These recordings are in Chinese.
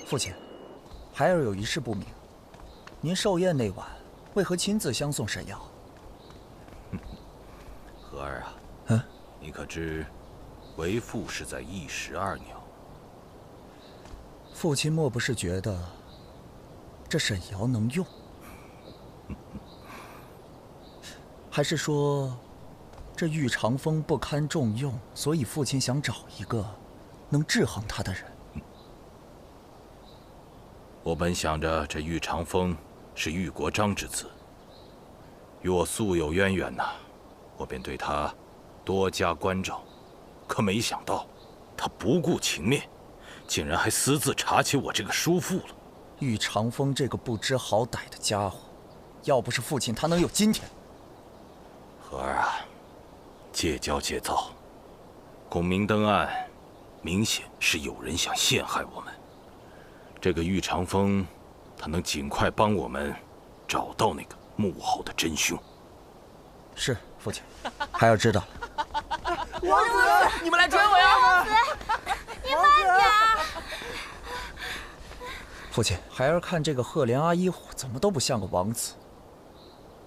父亲，孩儿有一事不明，您寿宴那晚为何亲自相送沈瑶？和儿啊，嗯，你可知，为父是在一石二鸟。父亲莫不是觉得这沈瑶能用？还是说，这玉长风不堪重用，所以父亲想找一个能制衡他的人？我本想着这玉长风是玉国璋之子，与我素有渊源呐，我便对他多加关照。可没想到，他不顾情面，竟然还私自查起我这个叔父了。玉长风这个不知好歹的家伙，要不是父亲，他能有今天？和儿啊，戒骄戒躁。孔明登岸，明显是有人想陷害我们。这个玉长风，他能尽快帮我们找到那个幕后的真凶。是父亲，孩儿知道。王子，你们来追我呀！王子，你慢点。父亲，孩儿看这个赫连阿依虎怎么都不像个王子，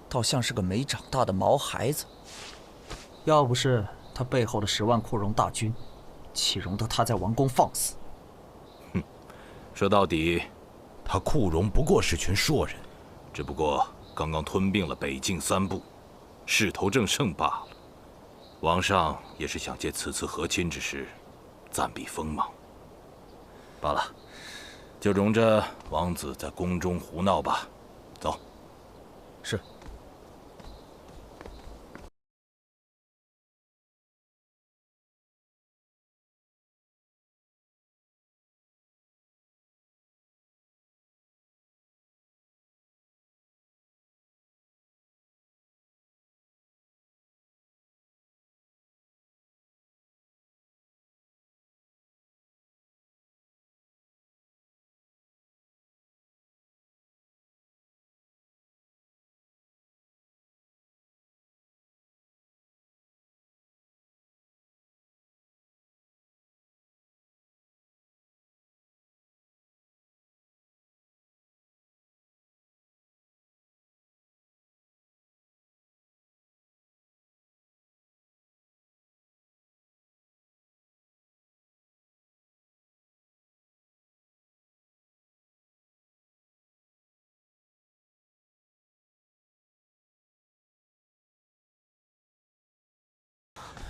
倒像是个没长大的毛孩子。要不是他背后的10万库戎大军，岂容得他在王宫放肆？哼，说到底，他库戎不过是群硕人，只不过刚刚吞并了北境3部，势头正盛罢了。王上也是想借此次和亲之事，暂避锋芒。罢了，就容着王子在宫中胡闹吧。走。是。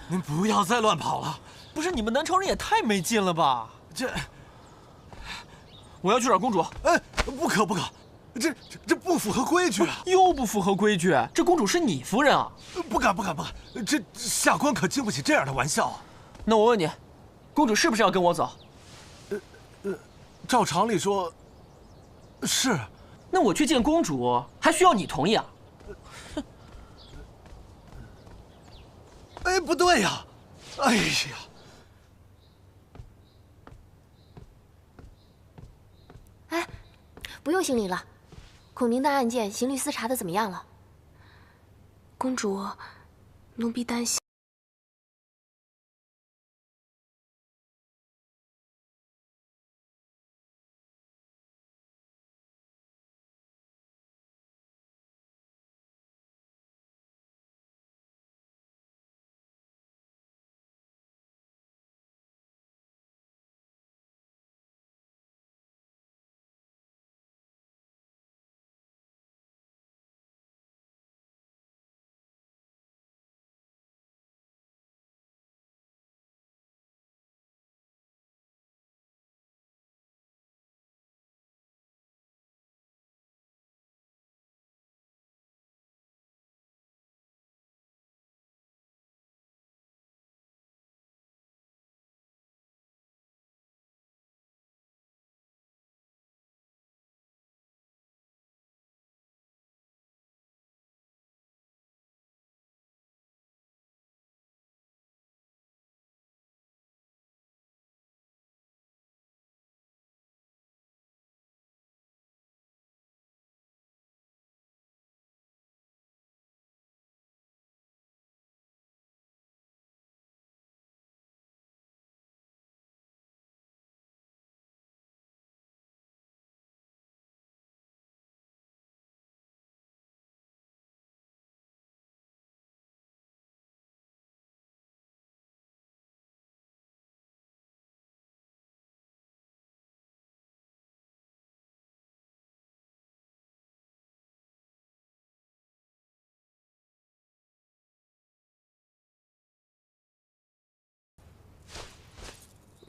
您不要再乱跑了！不是你们南朝人也太没劲了吧？我要去找公主。哎，不可不可，这不符合规矩啊！又不符合规矩，这公主是你夫人啊！不敢不敢不敢，这下官可经不起这样的玩笑啊！那我问你，公主是不是要跟我走？照常理说，是。那我去见公主，还需要你同意啊？哎，不对呀！哎呀，哎，不用行礼了。孔明的案件，刑律司查的怎么样了？公主，奴婢担心。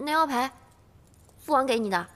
那腰牌，父王给你的。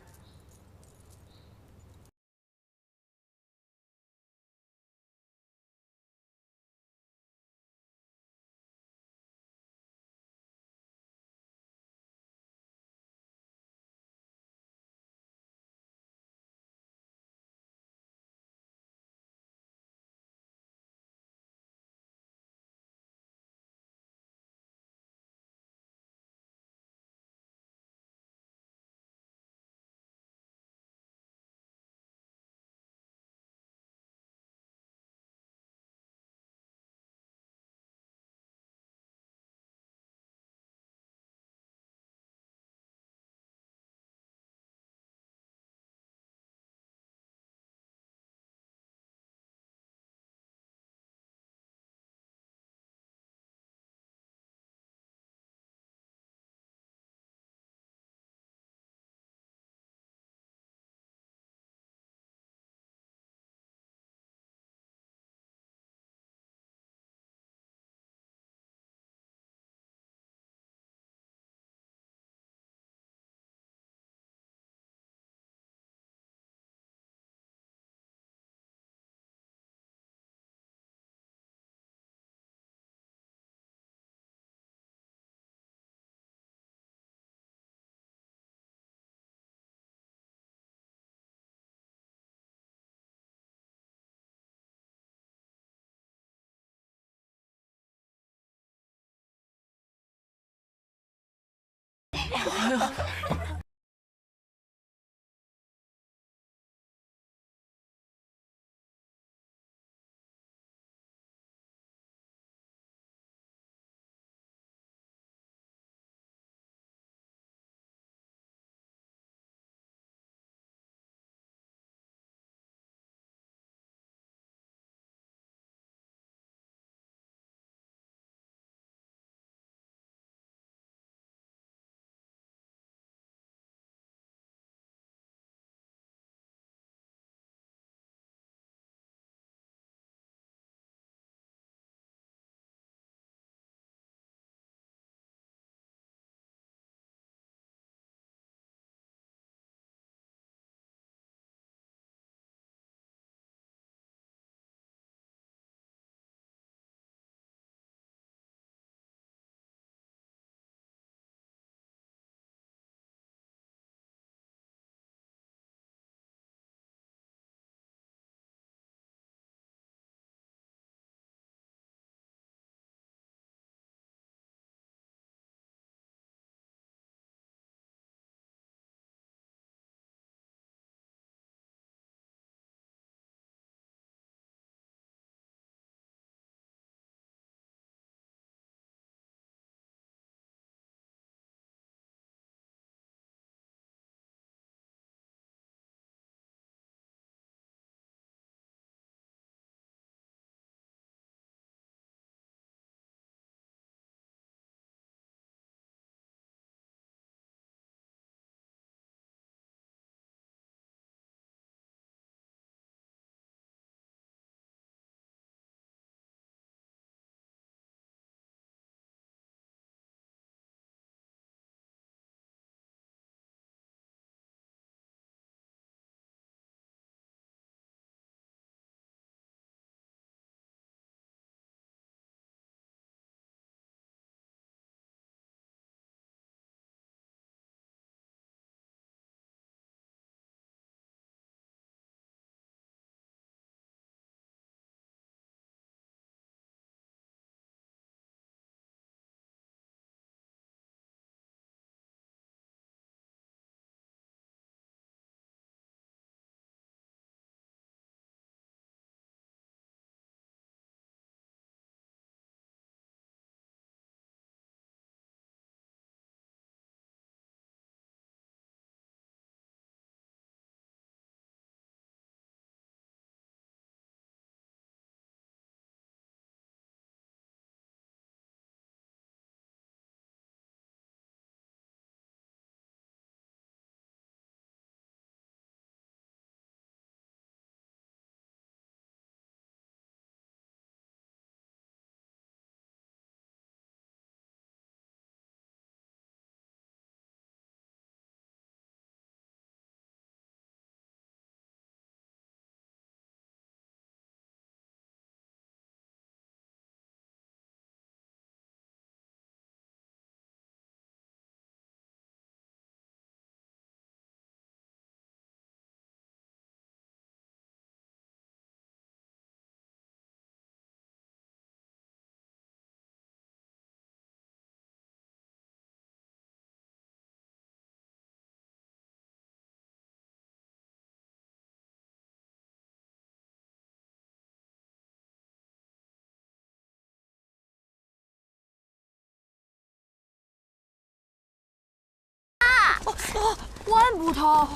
万捕头，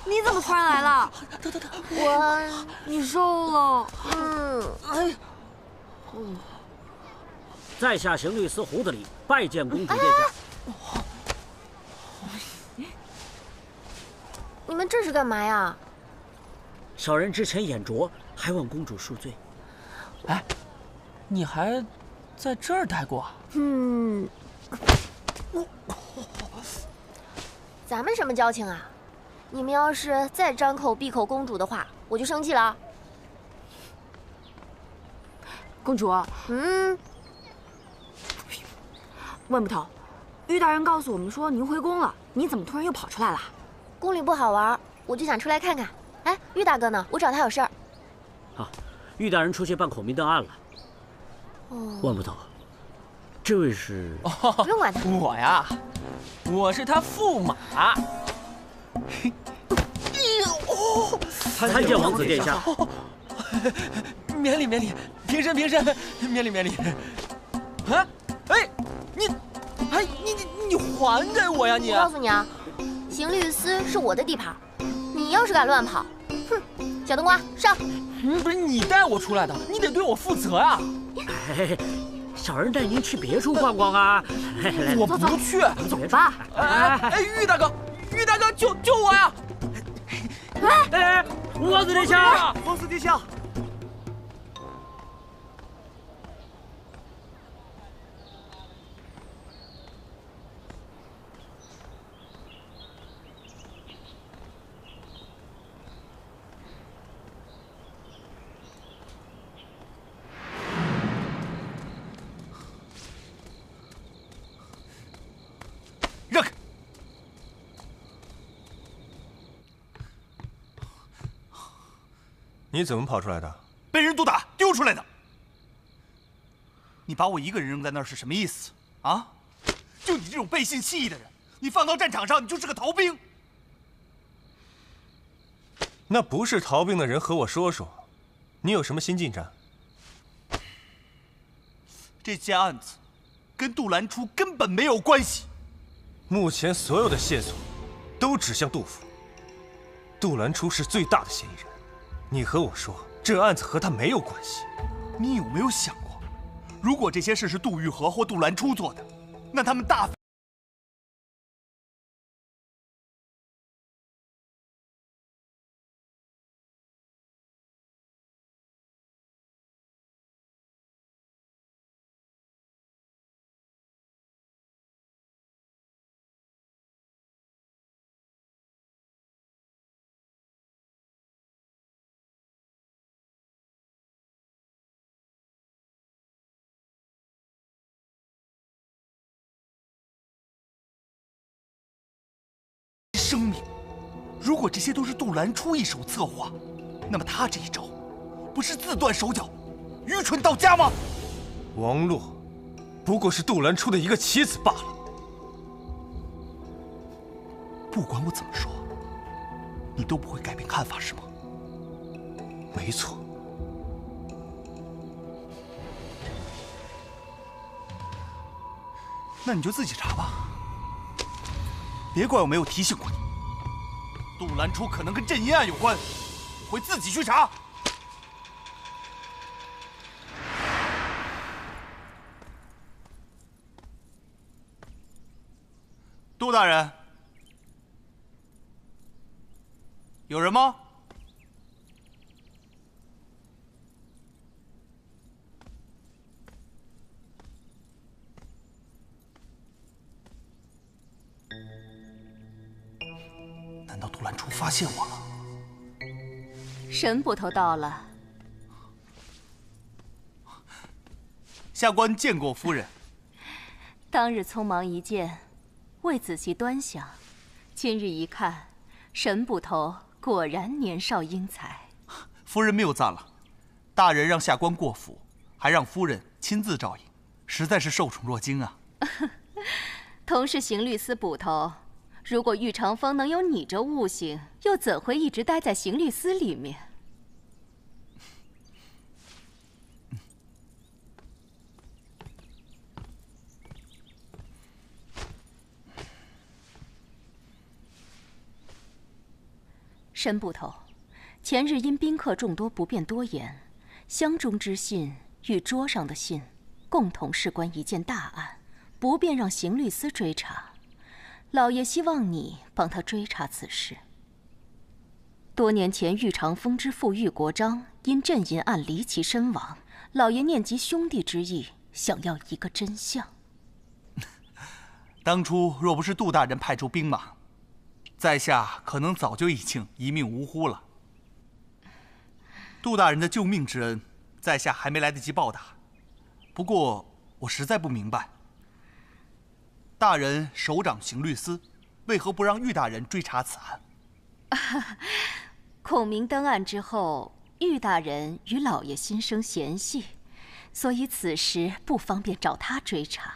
你怎么突然来了？你瘦了。在下行律司胡德里拜见公主殿下。你们这是干嘛呀？小人之前眼拙，还望公主恕罪。哎，你还在这儿待过？咱们什么交情啊？你们要是再张口闭口公主的话，我就生气了。公主，万捕头，玉大人告诉我们说您回宫了，你怎么突然又跑出来了？宫里不好玩，我就想出来看看。哎，玉大哥呢？我找他有事儿。啊，玉大人出去办孔明灯案了。万捕头，这位是？不用管他。我呀，我是他驸马。参见王子殿下。免礼免礼，平身平身，免礼免礼。啊，哎，你还给我呀你！我告诉你啊，邢律司是我的地盘，你要是敢乱跑，哼，小冬瓜上！不是你带我出来的，你得对我负责呀！哎，小人带您去别处逛逛啊！我不去，走吧。哎，玉大哥，救我呀！哎，王子殿下，王子殿下。让开！你怎么跑出来的？被人毒打丢出来的。你把我一个人扔在那儿是什么意思啊？就你这种背信弃义的人，你放到战场上你就是个逃兵。那不是逃兵的人和我说说，你有什么新进展？这件案子跟杜兰初根本没有关系。目前所有的线索都指向杜甫，杜兰初是最大的嫌疑人。你和我说，这案子和他没有关系。你有没有想过，如果这些事是杜玉和或杜兰初做的，那他们大生命。如果这些都是杜兰初一手策划，那么他这一招，不是自断手脚，愚蠢到家吗？王洛不过是杜兰初的一个棋子罢了。不管我怎么说，你都不会改变看法，是吗？没错。那你就自己查吧，别怪我没有提醒过你。杜兰初可能跟镇阴案有关，我会自己去查。杜大人，有人吗？难道杜兰初发现我了？沈捕头到了。下官见过夫人。当日匆忙一见，未仔细端详，今日一看，沈捕头果然年少英才。夫人谬赞了，大人让下官过府，还让夫人亲自照应，实在是受宠若惊啊。同是刑律司捕头，如果玉长风能有你这悟性，又怎会一直待在刑律司里面？神捕头，前日因宾客众多，不便多言。箱中之信与桌上的信，共同事关一件大案，不便让刑律司追查。老爷希望你帮他追查此事。多年前，玉长风之父玉国璋因镇银案离奇身亡，老爷念及兄弟之意，想要一个真相。当初若不是杜大人派出兵马，在下可能早就已经一命呜呼了。杜大人的救命之恩，在下还没来得及报答。不过我实在不明白，大人手掌刑律司，为何不让玉大人追查此案？孔明登岸之后，玉大人与老爷心生嫌隙，所以此时不方便找他追查。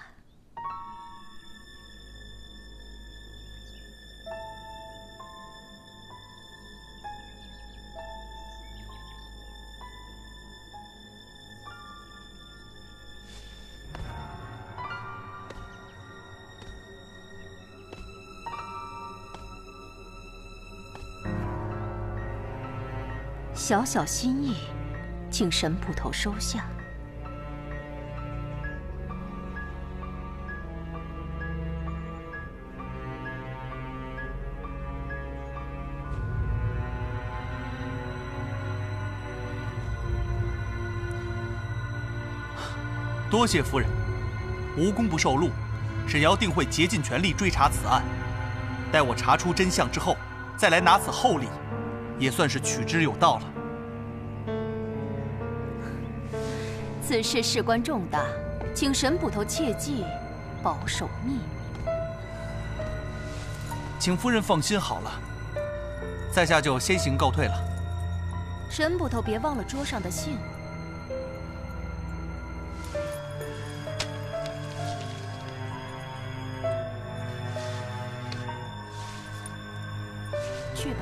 小小心意，请神捕头收下。多谢夫人，无功不受禄，沈瑶定会竭尽全力追查此案。待我查出真相之后，再来拿此厚礼，也算是取之有道了。此事事关重大，请神捕头切记保守秘密。请夫人放心好了，在下就先行告退了。神捕头别忘了桌上的信。去吧。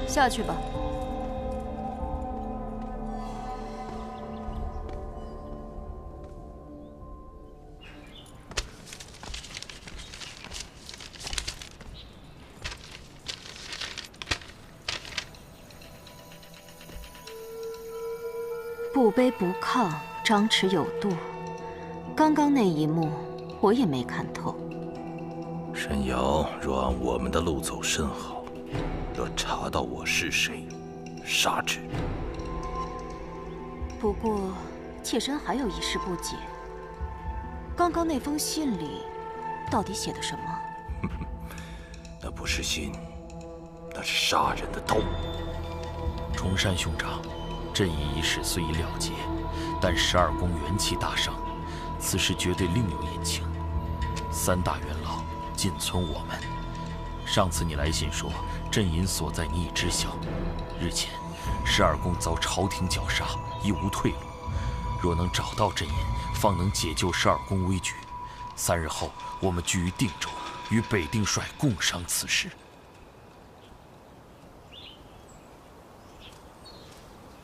下去吧。不卑不亢，张弛有度。刚刚那一幕，我也没看透。沈瑶若按我们的路走甚好，若查到我是谁，杀之。不过，妾身还有一事不解。刚刚那封信里，到底写的什么？那不是信，那是杀人的刀。崇山兄长，朕以一事虽已了结，但12宫元气大伤，此事绝对另有隐情。3大元老仅存我们。上次你来信说镇银所在你已知晓，日前12宫遭朝廷绞杀，已无退路。若能找到镇银，方能解救12宫危局。3日后，我们聚于定州，与北定帅共商此事。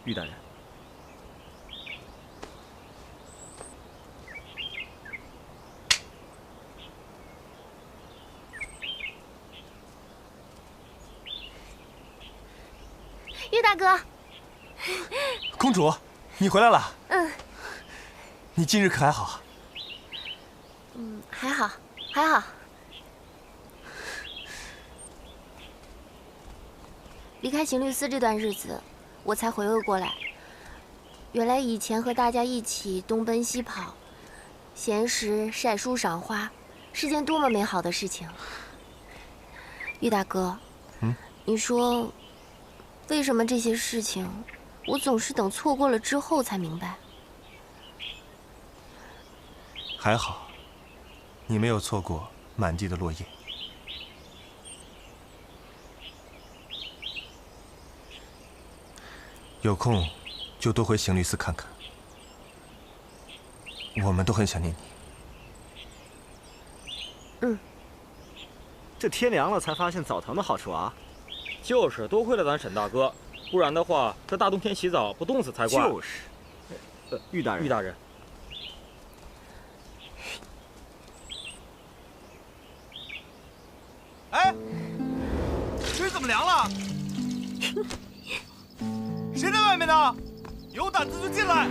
玉大人，玉大哥，公主，你回来了。嗯。你今日可还好？还好，还好。离开刑律司这段日子，我才回味过来，原来以前和大家一起东奔西跑，闲时晒书赏花，是件多么美好的事情。玉大哥，你说，为什么这些事情，我总是等错过了之后才明白？还好，你没有错过满地的落叶。有空就多回刑律司看看，我们都很想念你。这天凉了才发现澡堂的好处啊！就是多亏了咱沈大哥，不然的话，这大冬天洗澡不冻死才怪。就是，玉大人，玉大人，哎，水怎么凉了？谁在外面呢？有胆子就进来！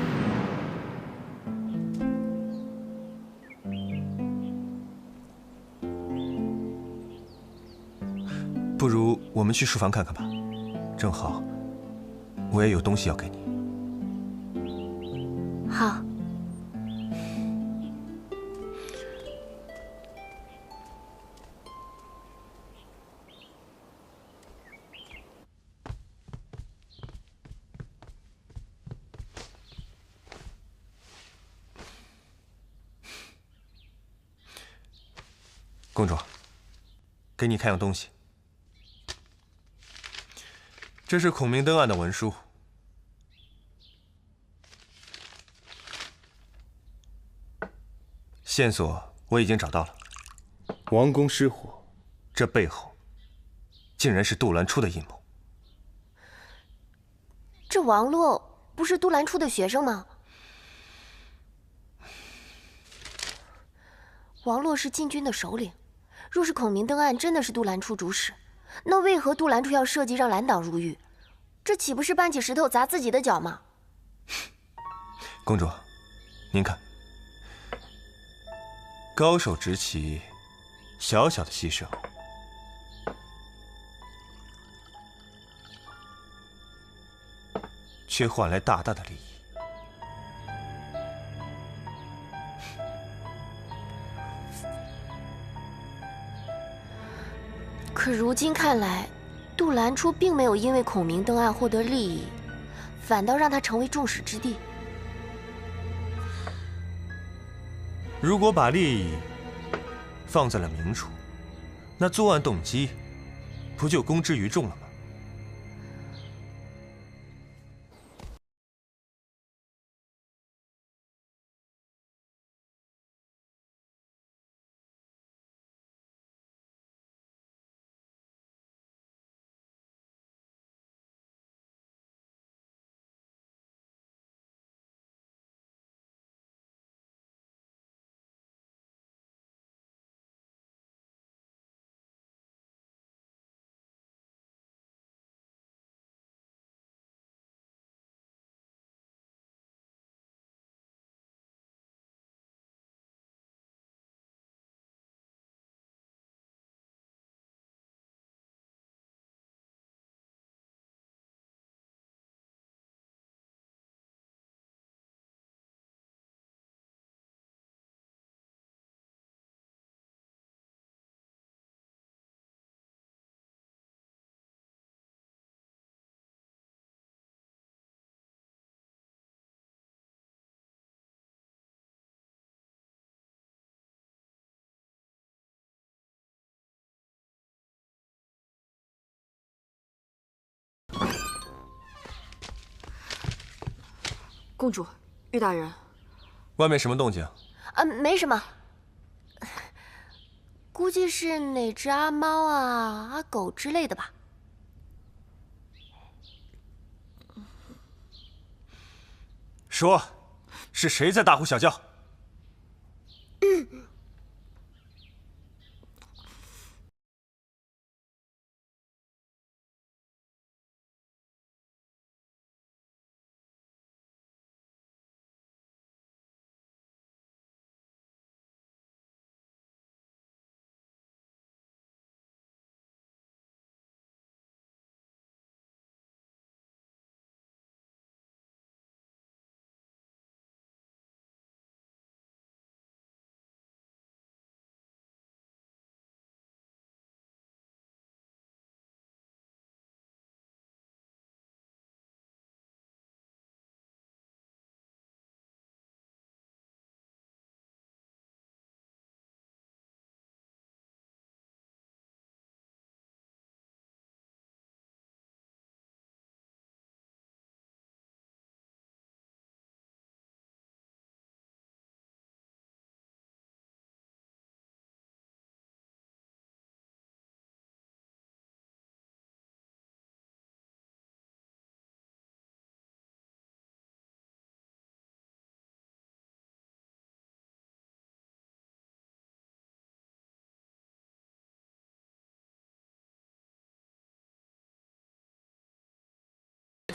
不如我们去书房看看吧，正好我也有东西要给你。好。公主，给你看样东西。这是孔明灯案的文书，线索我已经找到了。王宫失火，这背后竟然是杜兰初的阴谋。这王洛不是杜兰初的学生吗？王洛是禁军的首领，若是孔明灯案真的是杜兰初主使，那为何杜兰初要设计让蓝党入狱？这岂不是搬起石头砸自己的脚吗？公主，您看，高手执旗，小小的牺牲，却换来大大的利益。可如今看来，杜兰初并没有因为孔明灯案获得利益，反倒让他成为众矢之的。如果把利益放在了明处，那作案动机不就公之于众了吗？公主，玉大人，外面什么动静？没什么，估计是哪只阿猫啊、阿狗之类的吧。说，是谁在大呼小叫？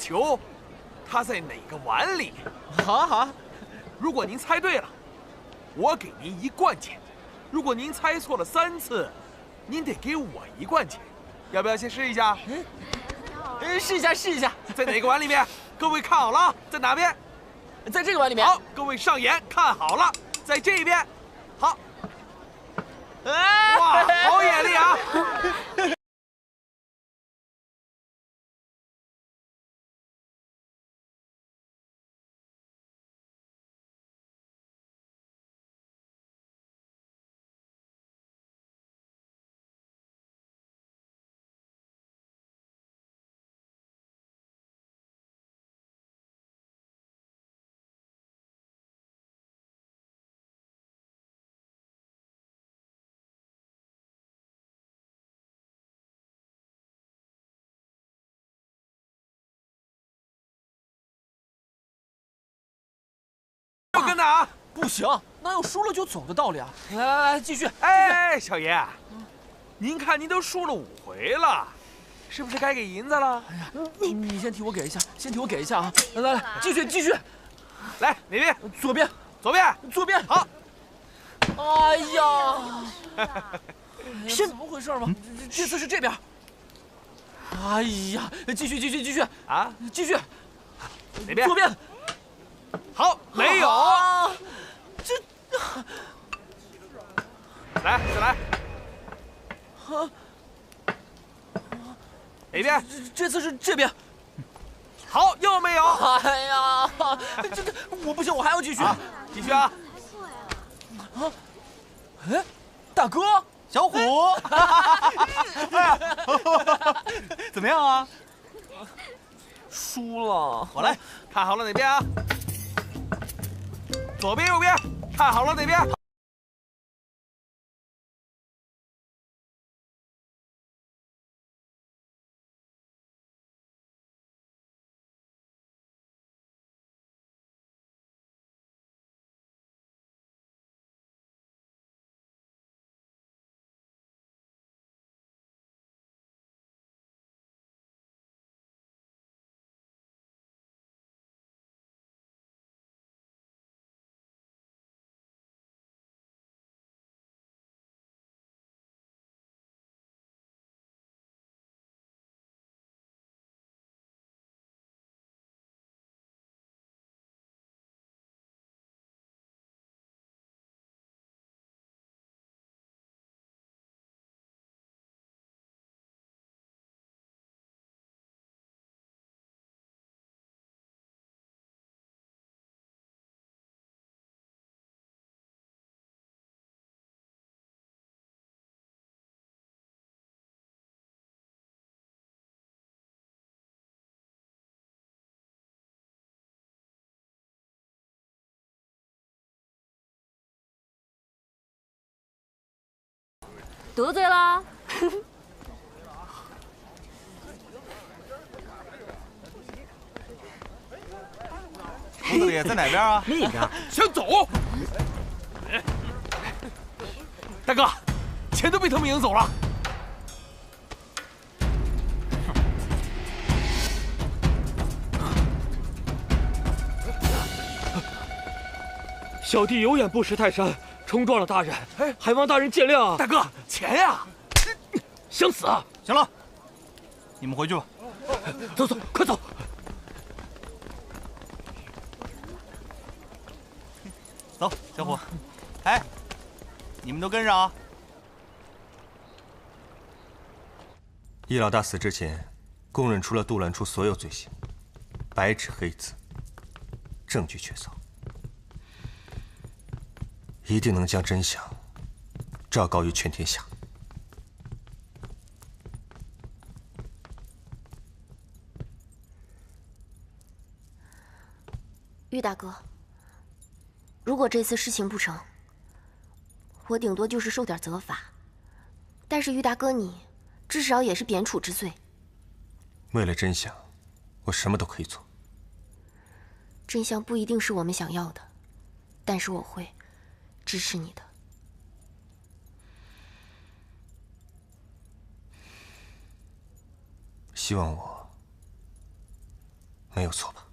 球，它在哪个碗里？好啊好啊。如果您猜对了，我给您1贯钱；如果您猜错了3次，您得给我1贯钱。要不要先试一下？试一下，试一下。在哪个碗里面？各位看好了，在哪边？在这个碗里面。好，各位上眼看好了，在这边。好。哇，好眼力啊！不跟打，不行，哪有输了就走的道理啊！来，继续。哎，小爷，您看您都输了5回了，是不是该给银子了？哎呀，你先替我给一下，先替我给一下啊！来，继续。来，哪边？左边。好。哎呀，是怎么回事嘛？这次是这边。哎呀，继续啊！继续。哪边？左边。好，没有。这，来，再来。哪边？这次是这边。好，又没有。哎呀，这我不行，我还要继续。继续啊！哎，大哥，小虎，怎么样啊？输了。我来，看好了哪边啊？左边、右边，看好了哪边？得罪了。公子里在哪边啊？那边。想走？大哥，钱都被他们赢走了。小弟有眼不识泰山，冲撞了大人，还望大人见谅啊！大哥，钱呀！想死啊！行了，你们回去吧。走，快走！走，小虎。哎，你们都跟上啊！易老大死之前，供认出了杜兰初所有罪行，白纸黑字，证据确凿，一定能将真相昭告于全天下。玉大哥，如果这次事情不成，我顶多就是受点责罚，但是玉大哥你至少也是贬处之罪。为了真相，我什么都可以做。真相不一定是我们想要的，但是我会支持你的。希望我没有错吧？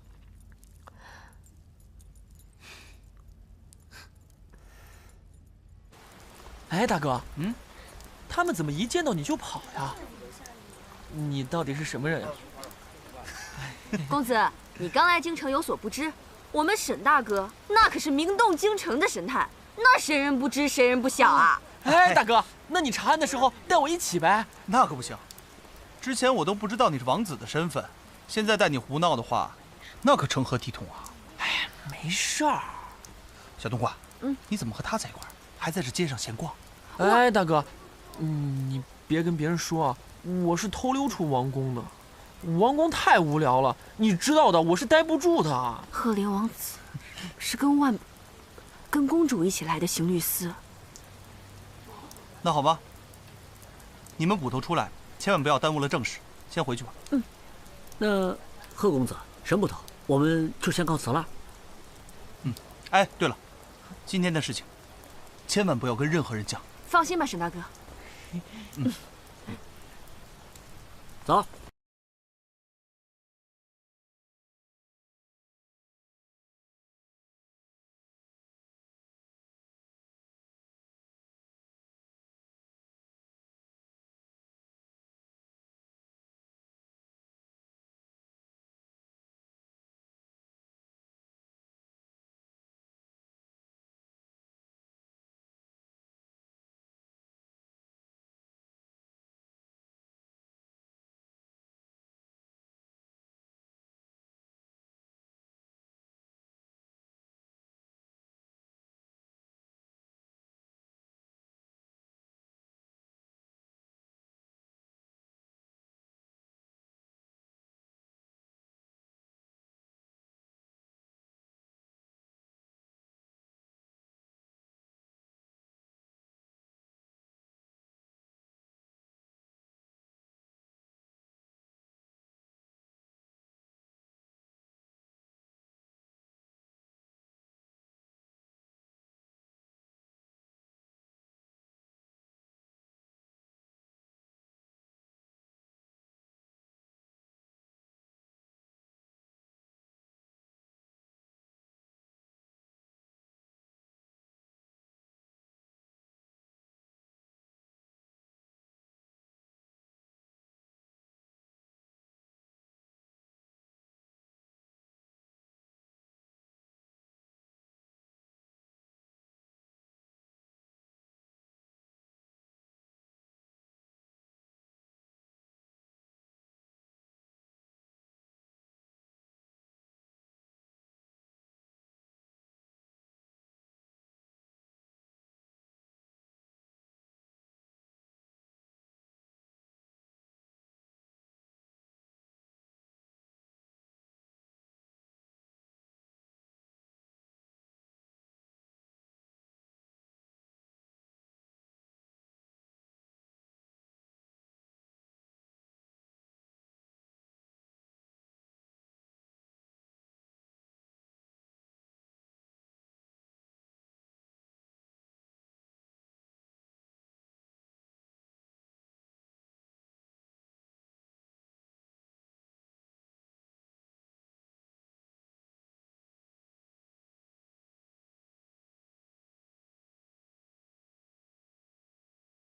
哎，大哥，他们怎么一见到你就跑呀？你到底是什么人呀？公子，你刚来京城有所不知，我们沈大哥那可是名动京城的神探，那谁人不知谁人不晓啊！哎，大哥，那你查案的时候带我一起呗？那可不行，之前我都不知道你是王子的身份，现在带你胡闹的话，那可成何体统啊！哎，没事儿。小冬瓜，你怎么和他在一块儿，还在这街上闲逛？哎，大哥，你别跟别人说啊，我是偷溜出王宫的。王宫太无聊了，你知道的，我是待不住的。赫连王子是跟公主一起来的行律司。那好吧，你们捕头出来，千万不要耽误了正事。先回去吧。那贺公子、沈捕头，我们就先告辞了。哎，对了，今天的事情，千万不要跟任何人讲。放心吧，沈大哥。走。